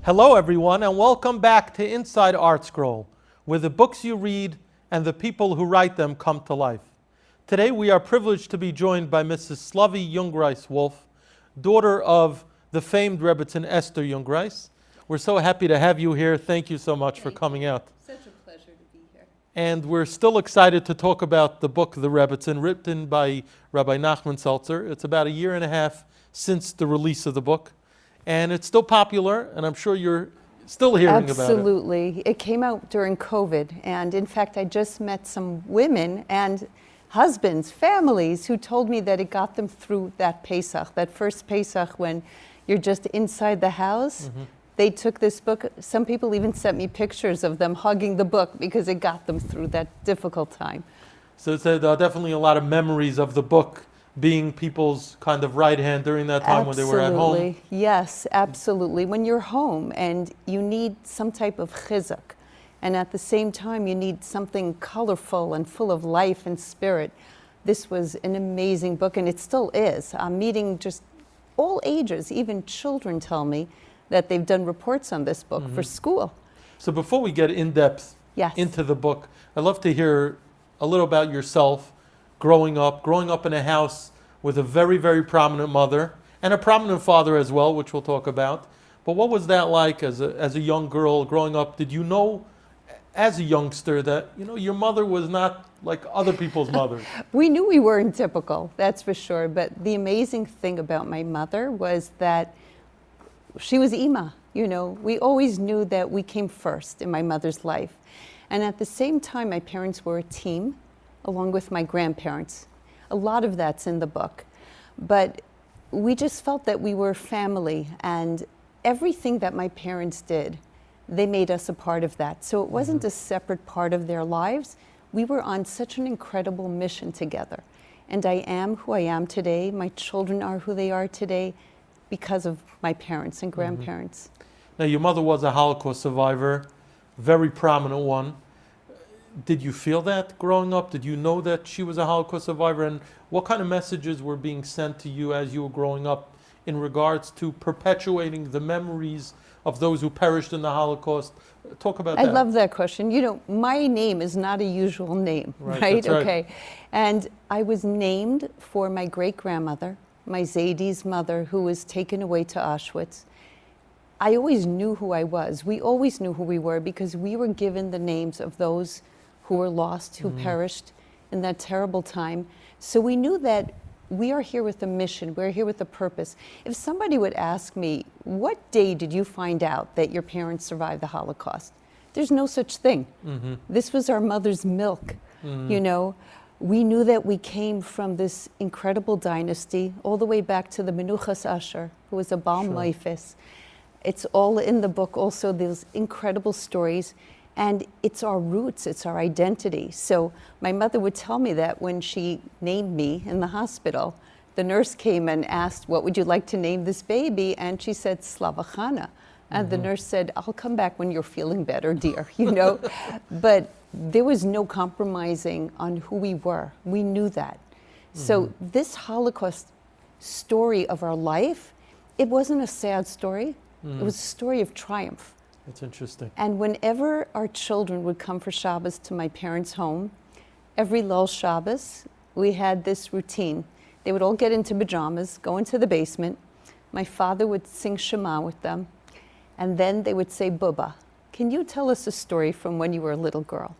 Hello everyone, and welcome back to Inside ArtScroll, where the books you read and the people who write them come to life. Today we are privileged to be joined by Mrs. Slovie Jungreis-Wolff, daughter of the famed Rebbetzin Esther Jungreis. We're so happy to have you here. Thank you so much for coming out. Such a pleasure to be here. And we're still excited to talk about the book, The Rebbetzin, written by Rabbi Nachman Seltzer. It's about a year and a half since the release of the book. And it's still popular, and I'm sure you're still hearing about it. Absolutely. It came out during COVID, and in fact, I just met some women and husbands, families, who told me that it got them through that Pesach, that first Pesach when you're just inside the house. Mm-hmm. They took this book. Some people even sent me pictures of them hugging the book because it got them through that difficult time. So it's definitely a lot of memories of the book being people's kind of right hand during that time when they were at home. Absolutely. Yes, absolutely. When you're home and you need some type of chizuk, and at the same time you need something colorful and full of life and spirit, this was an amazing book, and it still is. I'm meeting just all ages, even children tell me that they've done reports on this book for school. So before we get in depth into the book, I'd love to hear a little about yourself. Growing up in a house with a very, very prominent mother and a prominent father as well, which we'll talk about. But what was that like as a young girl growing up? Did you know as a youngster that, your mother was not like other people's mothers? We knew we weren't typical, that's for sure. But the amazing thing about my mother was that she was Ima. We always knew that we came first in my mother's life. And at the same time, my parents were a team, along with my grandparents. A lot of that's in the book. But we just felt that we were family, and everything that my parents did, they made us a part of that. So it wasn't a separate part of their lives. We were on such an incredible mission together. And I am who I am today. My children are who they are today because of my parents and grandparents. Now, your mother was a Holocaust survivor, very prominent one. Did you feel that growing up? Did you know that she was a Holocaust survivor? And what kind of messages were being sent to you as you were growing up in regards to perpetuating the memories of those who perished in the Holocaust? Talk about that. I love that question. My name is not a usual name, right? That's right. Okay. And I was named for my great-grandmother, my Zadie's mother, who was taken away to Auschwitz. I always knew who I was. We always knew who we were because we were given the names of those who were lost, who perished in that terrible time. So we knew that we are here with a mission, we're here with a purpose. If somebody would ask me, what day did you find out that your parents survived the Holocaust? There's no such thing. This was our mother's milk. We knew that we came from this incredible dynasty, all the way back to the Menuchas Asher, who was a Baal Meifis. It's all in the book, also those incredible stories. And it's our roots, it's our identity. So my mother would tell me that when she named me in the hospital, the nurse came and asked, what would you like to name this baby? And she said, Slava Chana. And the nurse said, I'll come back when you're feeling better, dear, But there was no compromising on who we were. We knew that. So this Holocaust story of our life, it wasn't a sad story. It was a story of triumph. That's interesting. And whenever our children would come for Shabbos to my parents' home, every Lul Shabbos, we had this routine. They would all get into pajamas, go into the basement. My father would sing Shema with them, and then they would say, Bubba, can you tell us a story from when you were a little girl?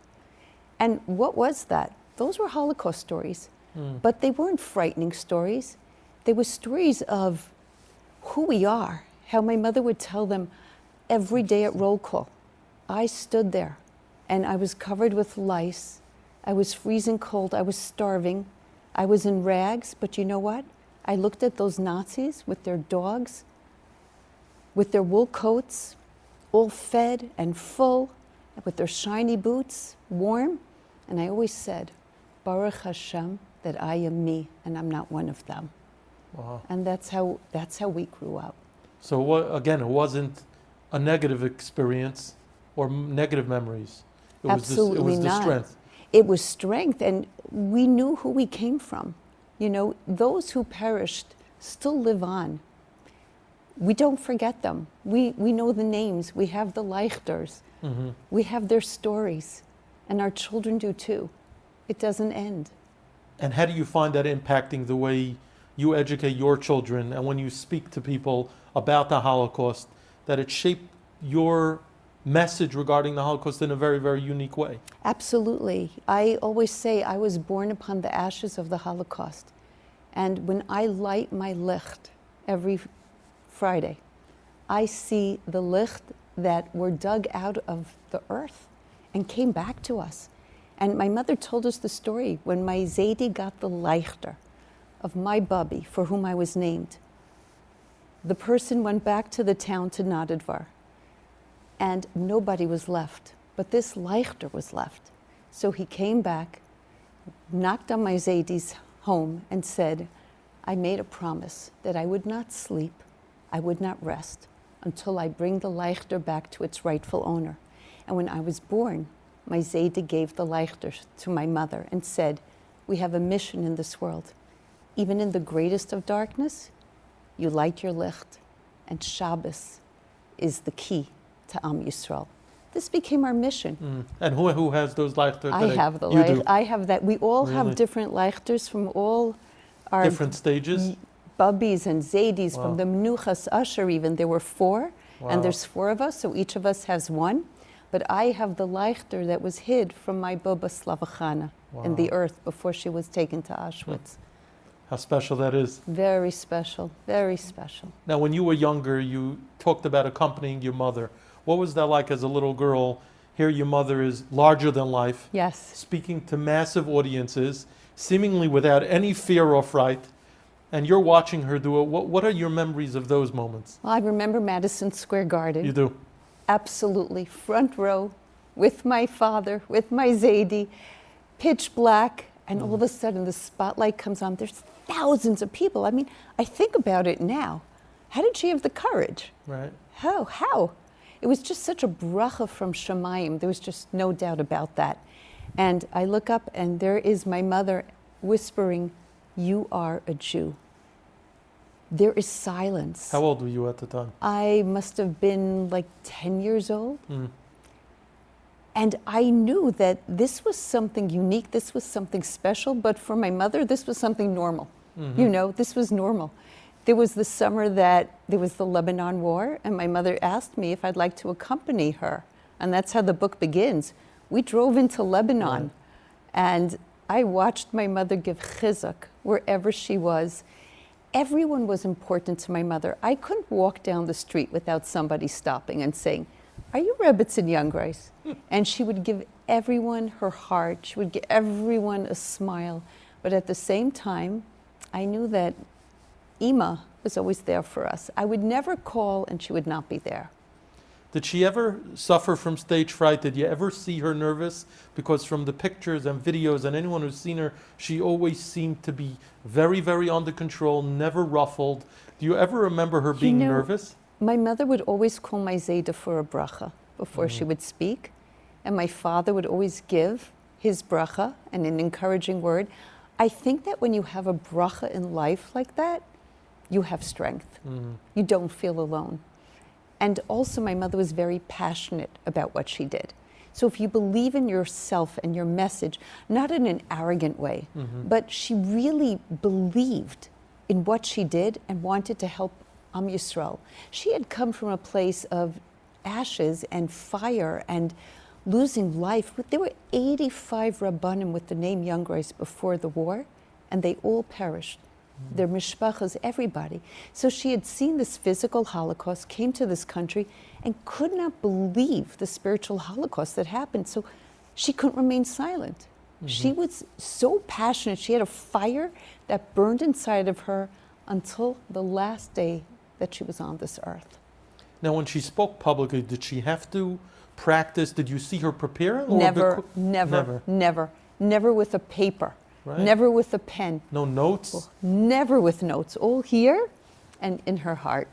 And what was that? Those were Holocaust stories, but they weren't frightening stories. They were stories of who we are, how my mother would tell them, every day at roll call, I stood there and I was covered with lice. I was freezing cold. I was starving. I was in rags. But you know what? I looked at those Nazis with their dogs, with their wool coats, all fed and full, with their shiny boots, warm. And I always said, Baruch Hashem, that I am me and I'm not one of them. Wow. And that's how we grew up. So again, it wasn't a negative experience or negative memories. Absolutely it was not. The strength. It was strength, and we knew who we came from. Those who perished still live on. we don't forget them. We know the names. We have the Leichters. Mm-hmm. We have their stories. And our children do too. It doesn't end. And how do you find that impacting the way you educate your children and when you speak to people about the Holocaust, that it shaped your message regarding the Holocaust in a very, very unique way? Absolutely. I always say I was born upon the ashes of the Holocaust. And when I light my licht every Friday, I see the licht that were dug out of the earth and came back to us. And my mother told us the story when my Zaidi got the Leichter of my bubby for whom I was named. The person went back to the town to Nadadvar, and nobody was left, but this Leichter was left. So he came back, knocked on my Zaidi's home and said, I made a promise that I would not sleep, I would not rest until I bring the Leichter back to its rightful owner. And when I was born, my Zaidi gave the Leichter to my mother and said, we have a mission in this world. Even in the greatest of darkness, you light your licht, and Shabbos is the key to Am Yisrael. This became our mission. And who has those Leichters? I have the You do. I have that. We all Really? have different Leichters from all our Different stages? bubbies and Zaidis, Wow. from the Menuchas Usher even. There were 4, Wow. and there's 4 of us, so each of us has 1. But I have the Leichter that was hid from my Baba Slavachana in the earth before she was taken to Auschwitz. How special that is. Very special, very special. Now, when you were younger, you talked about accompanying your mother. What was that like as a little girl? Here your mother is larger than life, Yes. speaking to massive audiences, seemingly without any fear or fright, and you're watching her do it. What are your memories of those moments? Well, I remember Madison Square Garden. You do? Absolutely. Front row with my father, with my Zaidi, pitch black, and all of a sudden the spotlight comes on. There's thousands of people. I mean, I think about it now. How did she have the courage? Right. How? It was just such a bracha from Shemayim. There was just no doubt about that. And I look up and there is my mother whispering, you are a Jew. There is silence. How old were you at the time? I must have been like 10 years old. Mm. And I knew that this was something unique, this was something special, but for my mother, this was something normal. Mm-hmm. You know, this was normal. There was the summer that there was the Lebanon War, and my mother asked me if I'd like to accompany her. And that's how the book begins. We drove into Lebanon, Right. and I watched my mother give chizuk wherever she was. Everyone was important to my mother. I couldn't walk down the street without somebody stopping and saying, are you Rebbetzin Jungreis? And she would give everyone her heart. She would give everyone a smile. But at the same time, I knew that Ima was always there for us. I would never call and she would not be there. Did she ever suffer from stage fright? Did you ever see her nervous? Because from the pictures and videos and anyone who's seen her, she always seemed to be very, very under control, never ruffled. Do you ever remember her being nervous? My mother would always call my Zayda for a bracha before she would speak. And my father would always give his bracha and an encouraging word. I think that when you have a bracha in life like that, you have strength. You don't feel alone. And also my mother was very passionate about what she did. So if you believe in yourself and your message, not in an arrogant way, but she really believed in what she did and wanted to help Am Yisrael. She had come from a place of ashes and fire and losing life. There were 85 Rabbanim with the name Jungreis before the war, and they all perished. Their mishpachas, everybody. So she had seen this physical Holocaust, came to this country, and could not believe the spiritual Holocaust that happened. So she couldn't remain silent. She was so passionate. She had a fire that burned inside of her until the last day that she was on this earth. Now, when she spoke publicly, did she have to practice? Did you see her preparing? Or Never with a paper. Right. Never with a pen. No notes? Never with notes. All here and in her heart.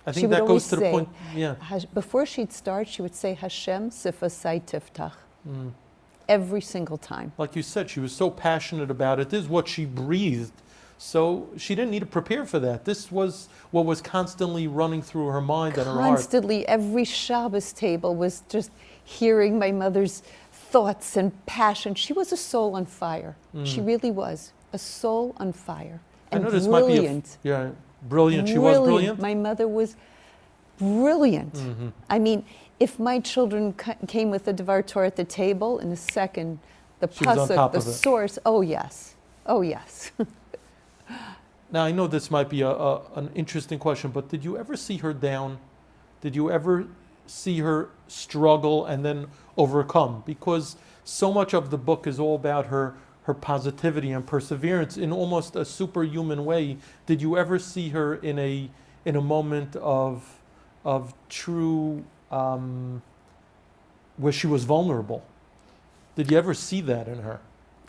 I think that goes to the point. Yeah. Before she'd start, she would say, Hashem sifasai tiftach. Every single time. Like you said, she was so passionate about it. This is what she breathed. So she didn't need to prepare for that. This was what was constantly running through her mind and her heart. Constantly, every Shabbos table was just hearing my mother's thoughts and passion. She was a soul on fire. She really was a soul on fire. And I know this brilliant. might be brilliant. She was brilliant. My mother was brilliant. I mean, if my children came with the Dvar Torah at the table, in a second, the pasuk, the source, oh yes, oh yes. Now, I know this might be an interesting question, but did you ever see her down? Did you ever see her struggle and then overcome? Because so much of the book is all about her positivity and perseverance in almost a superhuman way. Did you ever see her in a moment of true, where she was vulnerable? Did you ever see that in her?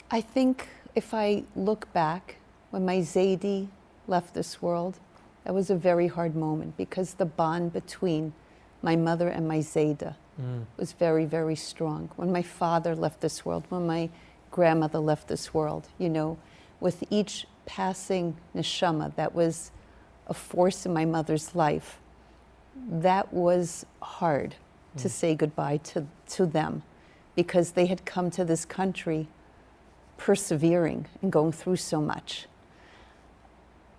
I think if I look back, when my Zaidi left this world, that was a very hard moment because the bond between my mother and my Zayda was very, very strong. When my father left this world, when my grandmother left this world, you know, with each passing neshama that was a force in my mother's life, that was hard to say goodbye to them because they had come to this country persevering and going through so much.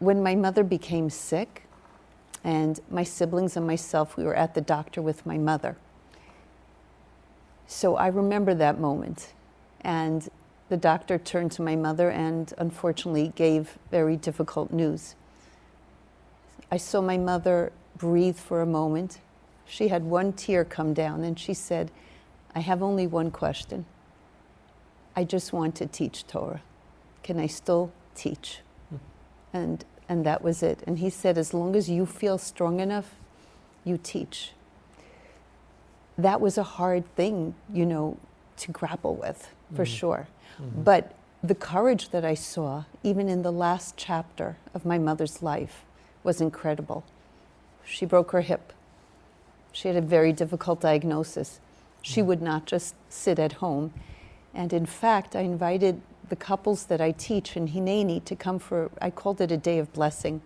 When my mother became sick, and my siblings and myself, we were at the doctor with my mother. So I remember that moment. And the doctor turned to my mother and unfortunately gave very difficult news. I saw my mother breathe for a moment. She had one tear come down and she said, I have only one question. I just want to teach Torah. Can I still teach? And that was it. And he said, as long as you feel strong enough, you teach. That was a hard thing, you know, to grapple with, for sure. But the courage that I saw, even in the last chapter of my mother's life, was incredible. She broke her hip. She had a very difficult diagnosis. She would not just sit at home. And in fact, I invited the couples that I teach in Hineni to come for, I called it a day of blessing.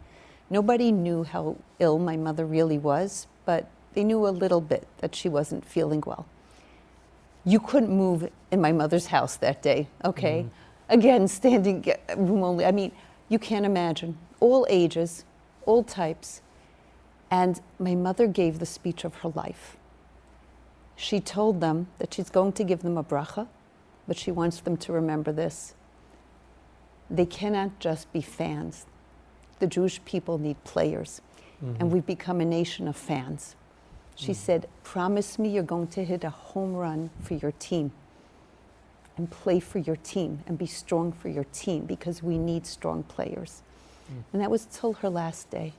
Nobody knew how ill my mother really was, but they knew a little bit that she wasn't feeling well. You couldn't move in my mother's house that day, okay? Again, standing room only. I mean, you can't imagine. All ages, all types. And my mother gave the speech of her life. She told them that she's going to give them a bracha, but she wants them to remember this. They cannot just be fans. The Jewish people need players, and we've become a nation of fans. She said, promise me you're going to hit a home run for your team and play for your team and be strong for your team because we need strong players. And that was till her last day.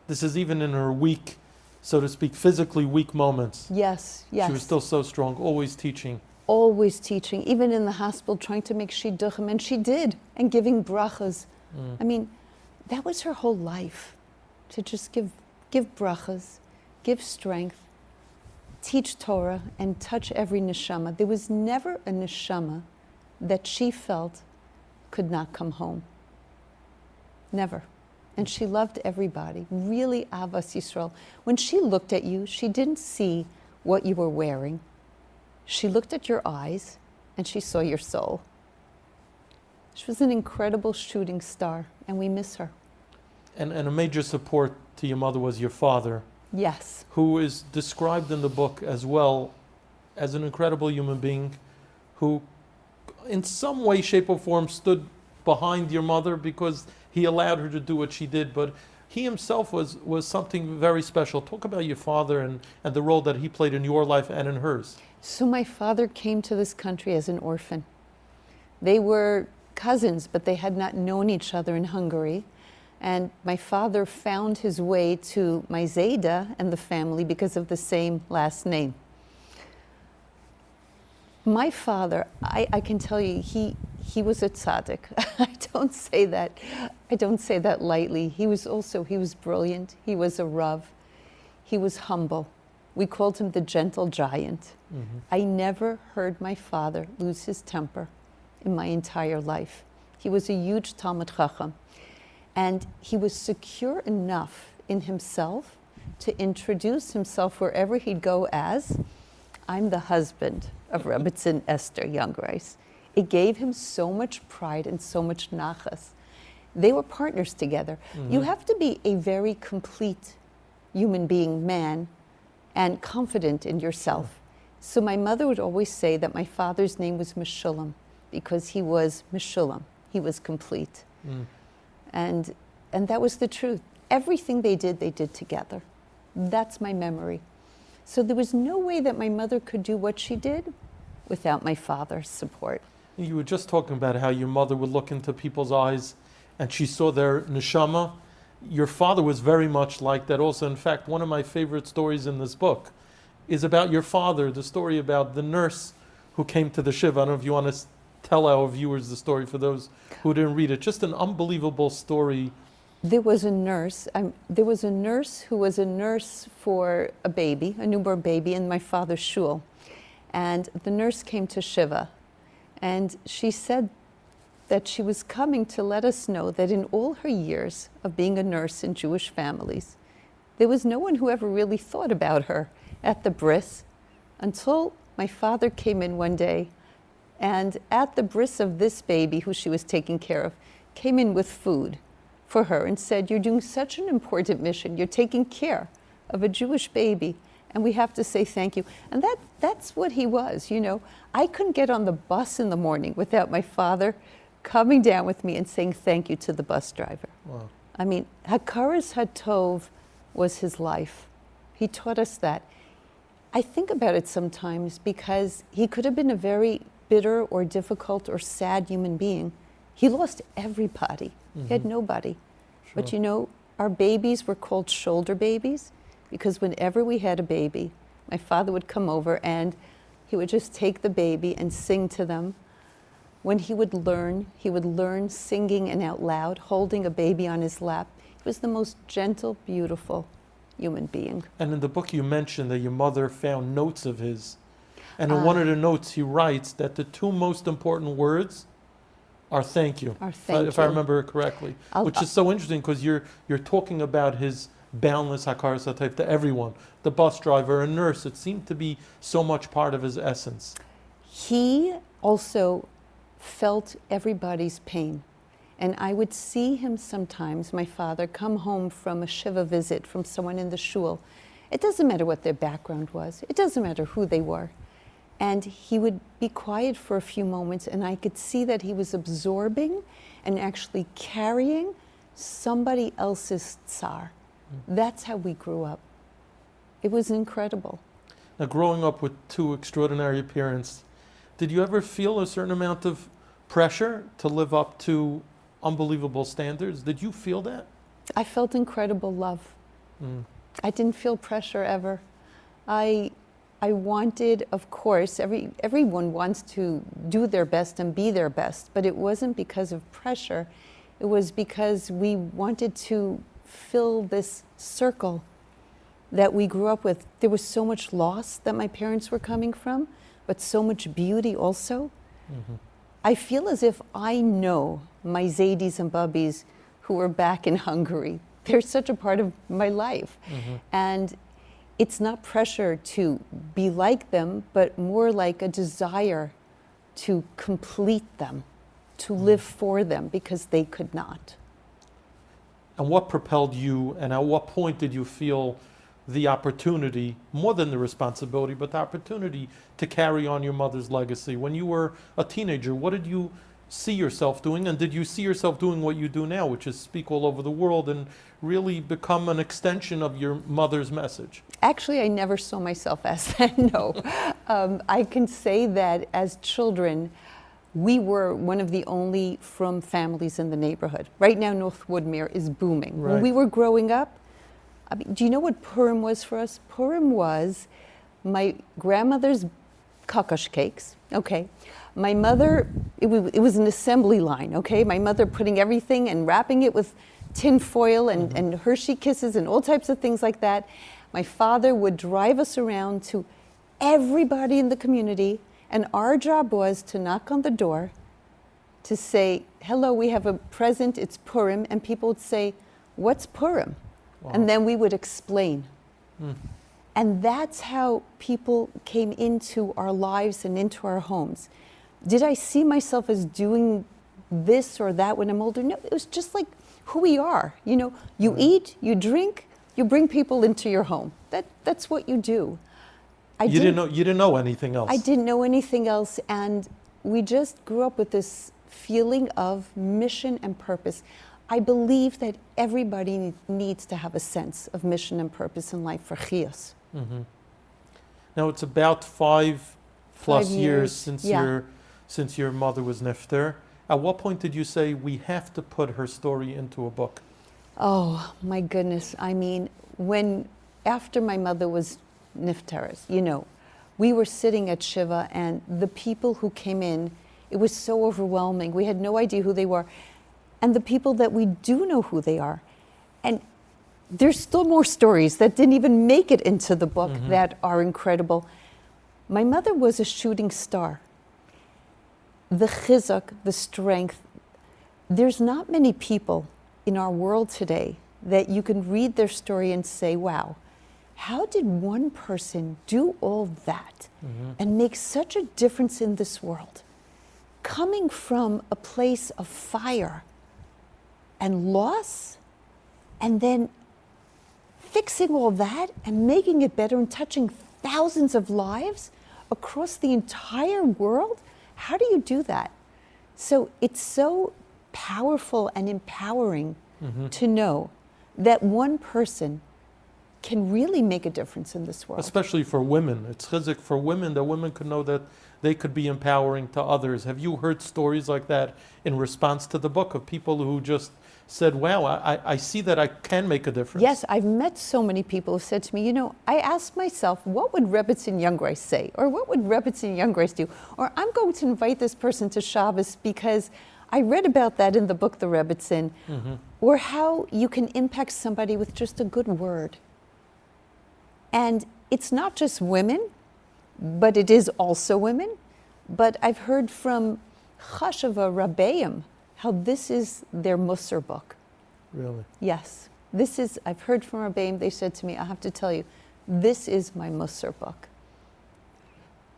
This is even in her weak, so to speak, physically weak moments. Yes, yes. She was still so strong, always teaching. Always teaching, even in the hospital, trying to make shidduchim, and she did, and giving brachas. I mean, that was her whole life, to just give brachas, give strength, teach Torah, and touch every neshama. There was never a neshama that she felt could not come home. Never. And she loved everybody, really Avas Yisrael. When she looked at you, she didn't see what you were wearing. She looked at your eyes and she saw your soul. She was an incredible shooting star, and we miss her. And a major support to your mother was your father. Yes. Who is described in the book as well as an incredible human being who in some way, shape or form stood behind your mother because he allowed her to do what she did, but he himself was something very special. Talk about your father and the role that he played in your life and in hers. So my father came to this country as an orphan. They were cousins, but they had not known each other in Hungary. And my father found his way to my Zayda and the family because of the same last name. My father, I can tell you, he was a tzaddik. I don't say that lightly. He was brilliant. He was a rav. He was humble. We called him the gentle giant. I never heard my father lose his temper in my entire life. He was a huge Talmid Chacham. And he was secure enough in himself to introduce himself wherever he'd go as, I'm the husband of Rebbetzin Esther Jungreis. It gave him so much pride and so much nachas. They were partners together. You have to be a very complete human being, man, and confident in yourself. So my mother would always say that my father's name was Meshulam because he was Meshulam. He was complete. And that was the truth. Everything they did together. That's my memory. So there was no way that my mother could do what she did without my father's support. You were just talking about how your mother would look into people's eyes and she saw their neshama. Your father was very much like that also. In fact, one of my favorite stories in this book is about your father, the story about the nurse who came to the shiva. I don't know if you want to tell our viewers the story for those who didn't read it. Just an unbelievable story. There was a nurse. There was a nurse who was a nurse for a baby, a newborn baby, in my father's shul. And the nurse came to shiva. And she said that she was coming to let us know that in all her years of being a nurse in Jewish families, there was no one who ever really thought about her at the bris until my father came in one day and at the bris of this baby who she was taking care of, came in with food for her and said, you're doing such an important mission. You're taking care of a Jewish baby and we have to say thank you. And that's what he was, you know. I couldn't get on the bus in the morning without my father coming down with me and saying thank you to the bus driver. Wow. I mean, Hakaras Hatov was his life. He taught us that. I think about it sometimes because he could have been a very bitter or difficult or sad human being. He lost everybody. He had nobody. Sure. But you know, our babies were called shoulder babies because whenever we had a baby, my father would come over and he would just take the baby and sing to them. When he would learn singing and out loud, holding a baby on his lap. He was the most gentle, beautiful human being. And in the book you mentioned that your mother found notes of his. And in one of the notes he writes that the two most important words are thank you. If I remember it correctly. Which is so interesting because you're talking about his boundless hakaras hatov to everyone. The bus driver, a nurse, it seemed to be so much part of his essence. He also felt everybody's pain. And I would see him sometimes, my father, come home from a shiva visit from someone in the shul. It doesn't matter what their background was. It doesn't matter who they were. And he would be quiet for a few moments and I could see that he was absorbing and actually carrying somebody else's tsar. That's how we grew up. It was incredible. Now, growing up with two extraordinary parents, did you ever feel a certain amount of pressure to live up to unbelievable standards? Did you feel that? I felt incredible love. I didn't feel pressure ever. I wanted, of course, everyone wants to do their best and be their best, but it wasn't because of pressure. It was because we wanted to fill this circle that we grew up with. There was so much loss that my parents were coming from, but so much beauty also. I feel as if I know my Zaydis and Bubbies who are back in Hungary. They're such a part of my life. And it's not pressure to be like them, but more like a desire to complete them, to live for them because they could not. And what propelled you, and at what point did you feel the opportunity, more than the responsibility, but the opportunity to carry on your mother's legacy? When you were a teenager, what did you see yourself doing? And did you see yourself doing what you do now, which is speak all over the world and really become an extension of your mother's message? Actually, I never saw myself as that, no. I can say that as children, we were one of the only frum families in the neighborhood. Right now, North Woodmere is booming. Right. When we were growing up, I mean, do you know what Purim was for us? Purim was my grandmother's kakash cakes, okay? My mother, it was an assembly line, okay? My mother putting everything and wrapping it with tin foil and Hershey Kisses and all types of things like that. My father would drive us around to everybody in the community, and our job was to knock on the door to say, hello, we have a present, it's Purim, and people would say, what's Purim? Wow. And then we would explain. And that's how people came into our lives and into our homes. Did I see myself as doing this or that when I'm older? No, it was just like who we are. You know, you eat, you drink, you bring people into your home. That's what you do. You didn't know anything else. I didn't know anything else, and we just grew up with this feeling of mission and purpose. I believe that everybody needs to have a sense of mission and purpose in life for chiyus. Now it's about 5+ 5 years since yeah. since your mother was nifter. At what point did you say we have to put her story into a book? Oh my goodness! I mean, after my mother was nifteres, you know, we were sitting at Shiva, and the people who came in, it was so overwhelming. We had no idea who they were, and the people that we do know who they are, and there's still more stories that didn't even make it into the book that are incredible. My mother was a shooting star. The chizuk, the strength. There's not many people in our world today that you can read their story and say, wow, how did one person do all that and make such a difference in this world? Coming from a place of fire and loss, and then fixing all that and making it better and touching thousands of lives across the entire world? How do you do that? So it's so powerful and empowering to know that one person can really make a difference in this world. Especially for women. It's chizuk for women, that women could know that they could be empowering to others. Have you heard stories like that in response to the book of people who just said, wow, I see that I can make a difference? Yes, I've met so many people who said to me, you know, I asked myself, what would Rebbetzin Jungreis say? Or what would Rebbetzin Jungreis do? Or I'm going to invite this person to Shabbos because I read about that in the book, The Rebbetzin. Or how you can impact somebody with just a good word. And it's not just women, but it is also women. But I've heard from Chashava Rabbeim how this is their Musar book. Really? Yes. I've heard from Rabbeim, they said to me, I have to tell you, this is my Musar book.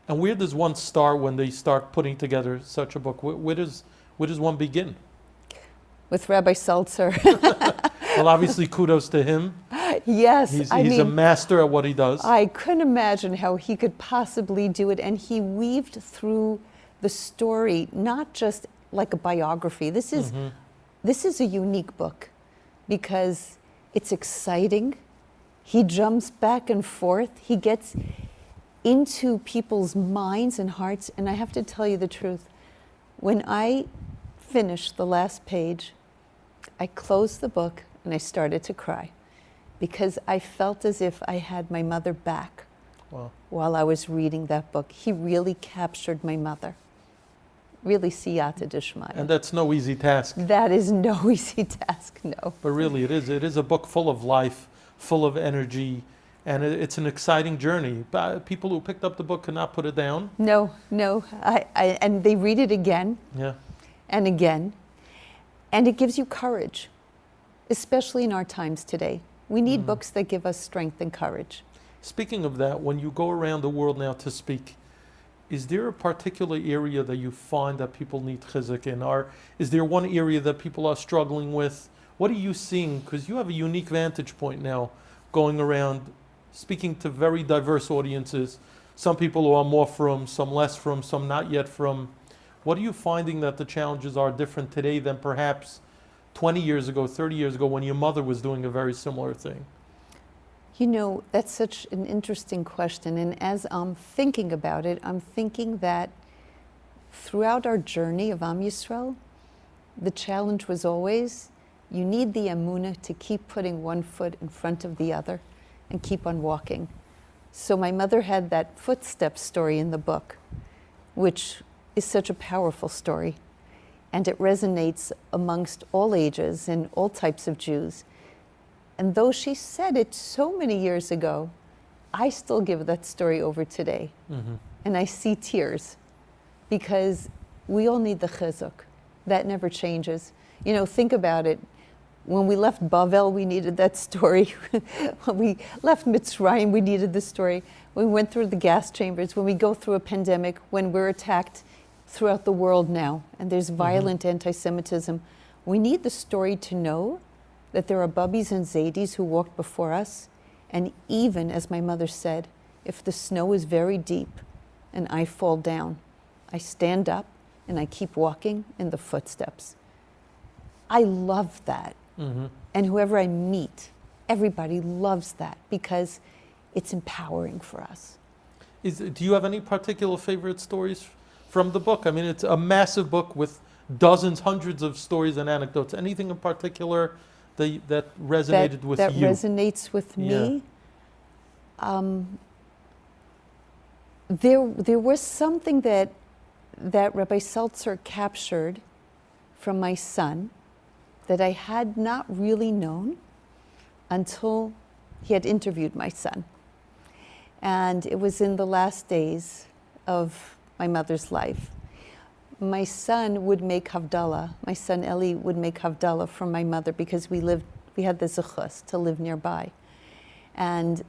And where does one start when they start putting together such a book? Where does one begin? With Rabbi Seltzer. Well, obviously, kudos to him. Yes. He's a master at what he does. I couldn't imagine how he could possibly do it. And he weaved through the story, not just like a biography. This is a unique book because it's exciting. He jumps back and forth. He gets into people's minds and hearts. And I have to tell you the truth. When I finished the last page, I closed the book and I started to cry because I felt as if I had my mother back. Wow. While I was reading that book. He really captured my mother. Really siyata d'shmaya. And that's no easy task. That is no easy task, no. But really it is. It is a book full of life, full of energy, and it's an exciting journey. People who picked up the book cannot put it down. No. And they read it again. Yeah. And again. And it gives you courage, especially in our times today. We need books that give us strength and courage. Speaking of that, when you go around the world now to speak, is there a particular area that you find that people need chizuk in? Or is there one area that people are struggling with? What are you seeing? Because you have a unique vantage point now going around speaking to very diverse audiences. Some people who are more from, some less from, some not yet from. What are you finding that the challenges are different today than perhaps 20 years ago, 30 years ago when your mother was doing a very similar thing? You know, that's such an interesting question. And as I'm thinking about it, I'm thinking that throughout our journey of Am Yisrael, the challenge was always, you need the emunah to keep putting one foot in front of the other and keep on walking. So my mother had that footstep story in the book, which is such a powerful story. And it resonates amongst all ages and all types of Jews. And though she said it so many years ago, I still give that story over today. And I see tears because we all need the chizuk. That never changes. You know, think about it. When we left Bavel, we needed that story. When we left Mitzrayim, we needed the story. When we went through the gas chambers, when we go through a pandemic, when we're attacked throughout the world now, and there's violent anti-Semitism, we need the story to know that there are Bubbies and Zaydis who walked before us. And even, as my mother said, if the snow is very deep and I fall down, I stand up and I keep walking in the footsteps. I love that. And whoever I meet, everybody loves that because it's empowering for us. Do you have any particular favorite stories from the book? I mean, it's a massive book with dozens, hundreds of stories and anecdotes. Anything in particular that resonated with you? That resonates with me? There was something that Rabbi Seltzer captured from my son that I had not really known until he had interviewed my son. And it was in the last days of my mother's life. My son would make Havdalah. My son Eli would make Havdalah for my mother because we had the zechus to live nearby. And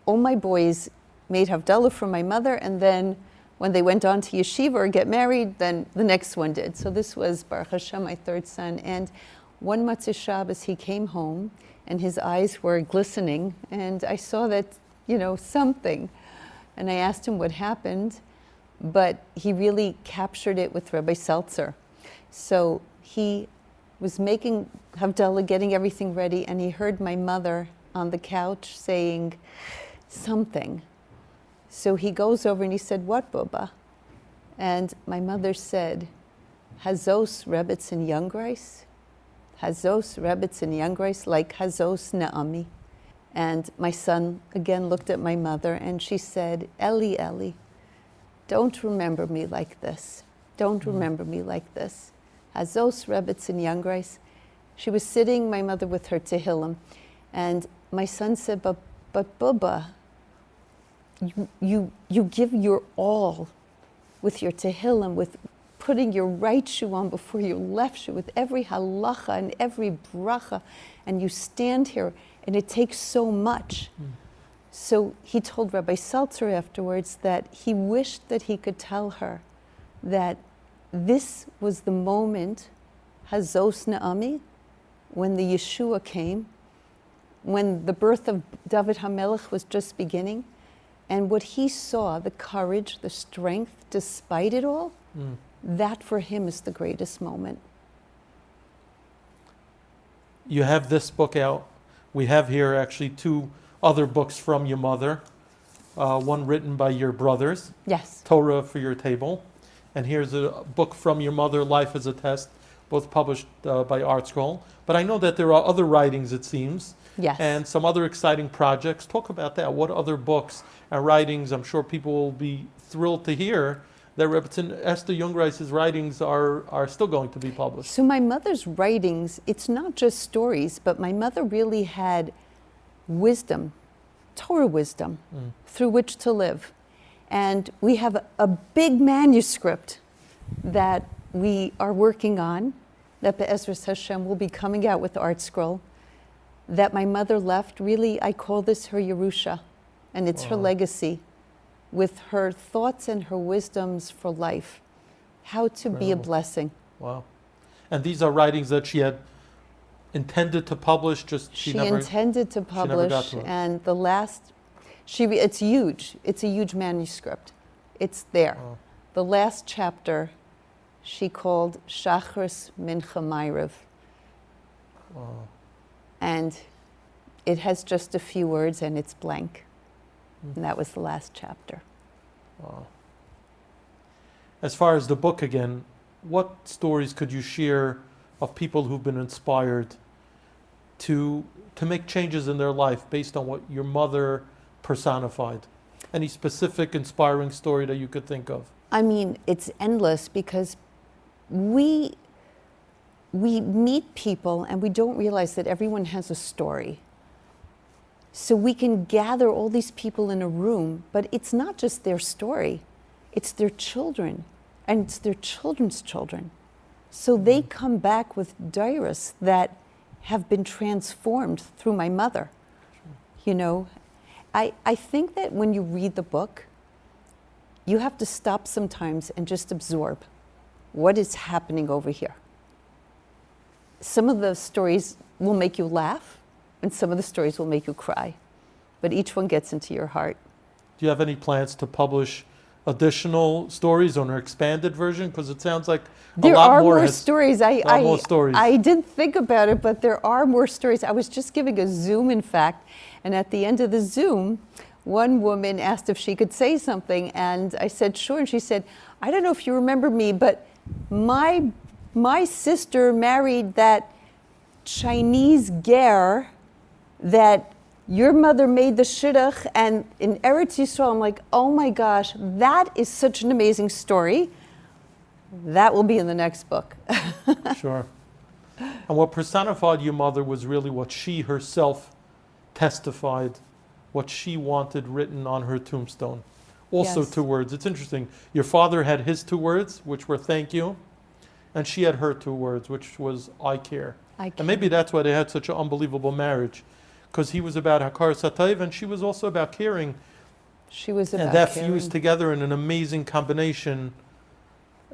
all my boys made Havdalah for my mother, and then when they went on to yeshiva or get married, then the next one did. So this was, Baruch Hashem, my third son. And one Matzah Shabbos, he came home, and his eyes were glistening, and I saw that, you know, something. And I asked him what happened, but he really captured it with Rabbi Seltzer. So he was making Havdalah, getting everything ready, and he heard my mother on the couch saying something. So he goes over and he said, "What, Bubba?" And my mother said, "Hazos Rebitz in Jungreis? Hazos Rebitz in Jungreis, like Hazos Naomi." And my son again looked at my mother and she said, "Eli, Eli, don't remember me like this. Don't remember me like this. Hazos Rebitz in Jungreis." She was sitting, my mother, with her Tehillim. And my son said, but Bubba, you give your all with your Tehillim, with putting your right shoe on before your left shoe, with every halacha and every bracha, and you stand here, and it takes so much. So he told Rabbi Seltzer afterwards that he wished that he could tell her that this was the moment, Hazos Naomi, when the Yeshua came, when the birth of David HaMelech was just beginning, and what he saw, the courage, the strength, despite it all, that for him is the greatest moment. You have this book out. We have here actually two other books from your mother, one written by your brothers, Yes. Torah for Your Table, and here's a book from your mother, Life as a Test, both published by ArtScroll. But I know that there are other writings, it seems, Yes. and some other exciting projects. Talk about that. What other books and writings? I'm sure people will be thrilled to hear that Rebbetzin Esther Jungreis' writings are still going to be published. So my mother's writings, it's not just stories, but my mother really had wisdom, Torah wisdom, through which to live. And we have a big manuscript that we are working on, that Be'ezras Hashem will be coming out with ArtScroll, that my mother left. Really, I call this her Yerusha, and it's her legacy, with her thoughts and her wisdoms for life, how to be a blessing. Wow. And these are writings that she had intended to publish, just she intended to publish, and the last, it's huge. It's a huge manuscript. It's there. Wow. The last chapter she called Shachris Mincha Ma'ariv. Wow. And it has just a few words and it's blank. And that was the last chapter. Wow. As far as the book again, what stories could you share of people who've been inspired to make changes in their life based on what your mother personified? Any specific inspiring story that you could think of? I mean, it's endless because we meet people and we don't realize that everyone has a story. So we can gather all these people in a room, but it's not just their story. It's their children, and it's their children's children. So they come back with diaries that have been transformed through my mother. You know, I think that when you read the book, you have to stop sometimes and just absorb what is happening over here. Some of the stories will make you laugh, and some of the stories will make you cry, but each one gets into your heart. Do you have any plans to publish additional stories on an expanded version? Because it sounds like there a lot are more more stories. more stories. I didn't think about it, but there are more stories. I was just giving a Zoom, in fact, and at the end of the Zoom, one woman asked if she could say something, and I said, sure, and she said, I don't know if you remember me, but my sister married that Chinese ger that your mother made the shidduch, and in Eretz Yisrael, I'm like, oh my gosh, that is such an amazing story. That will be in the next book. Sure. And what personified your mother was really what she herself testified, what she wanted written on her tombstone. Also, Yes. 2 words. It's interesting. Your father had his 2 words, which were thank you, and she had her 2 words, which was I care. And maybe that's why they had such an unbelievable marriage, because he was about Hakar Satayv and she was also about caring. She was about And that caring. fused together in an amazing combination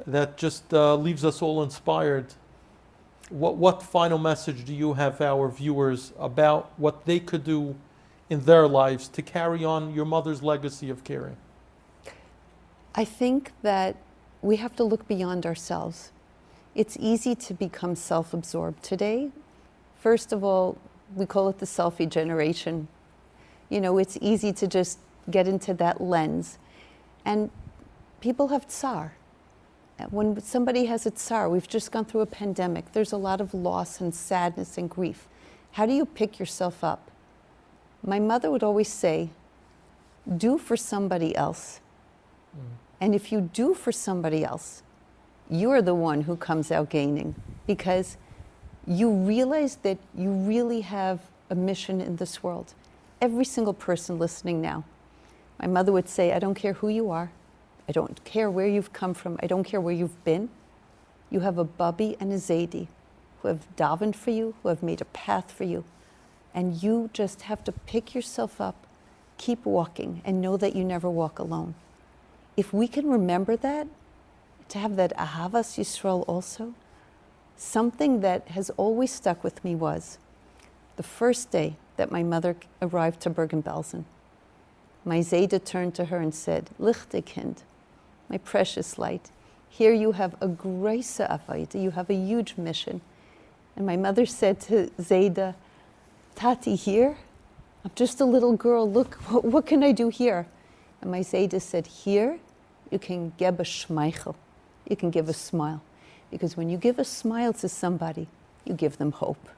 that just leaves us all inspired. What final message do you have for our viewers about what they could do in their lives to carry on your mother's legacy of caring? I think that we have to look beyond ourselves. It's easy to become self-absorbed today. First of all, we call it the selfie generation. You know, it's easy to just get into that lens. And people have tsar. When somebody has a tsar, we've just gone through a pandemic, there's a lot of loss and sadness and grief. How do you pick yourself up? My mother would always say, do for somebody else. And if you do for somebody else, you're the one who comes out gaining, because you realize that you really have a mission in this world. Every single person listening now. My mother would say, I don't care who you are. I don't care where you've come from. I don't care where you've been. You have a Bubby and a Zaidi who have davened for you, who have made a path for you. And you just have to pick yourself up, keep walking, and know that you never walk alone. If we can remember that, to have that Ahavas Yisrael also, something that has always stuck with me was the first day that my mother arrived to Bergen-Belsen. My Zayda turned to her and said, Lichte Kind, my precious light, here you have a große Avaida, you have a huge mission. And my mother said to Zayda, Tati, here? I'm just a little girl, look, what can I do here? And my Zayda said, here you can give a schmeichel, you can give a smile. Because when you give a smile to somebody, you give them hope.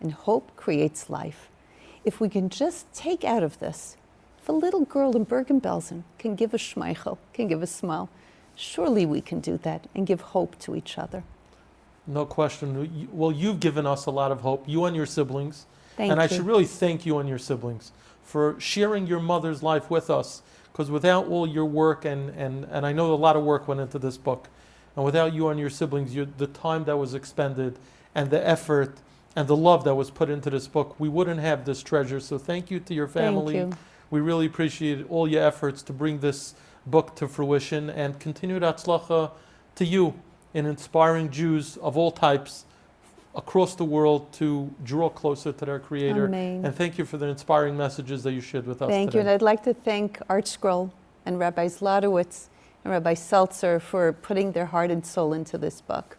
And hope creates life. If we can just take out of this, if a little girl in Bergen-Belsen can give a schmeichel, can give a smile, surely we can do that and give hope to each other. No question. Well, you've given us a lot of hope, you and your siblings. Thank and you. I should really thank you and your siblings for sharing your mother's life with us, because without all your work, and I know a lot of work went into this book, and without you and your siblings, the time that was expended and the effort and the love that was put into this book, we wouldn't have this treasure. So thank you to your family. Thank you. We really appreciate all your efforts to bring this book to fruition, and continued atzlacha to you in inspiring Jews of all types across the world to draw closer to their Creator. Amen. And thank you for the inspiring messages that you shared with us Thank today. you, and I'd like to thank ArtScroll and Rabbi Zlotowitz and Rabbi Seltzer for putting their heart and soul into this book.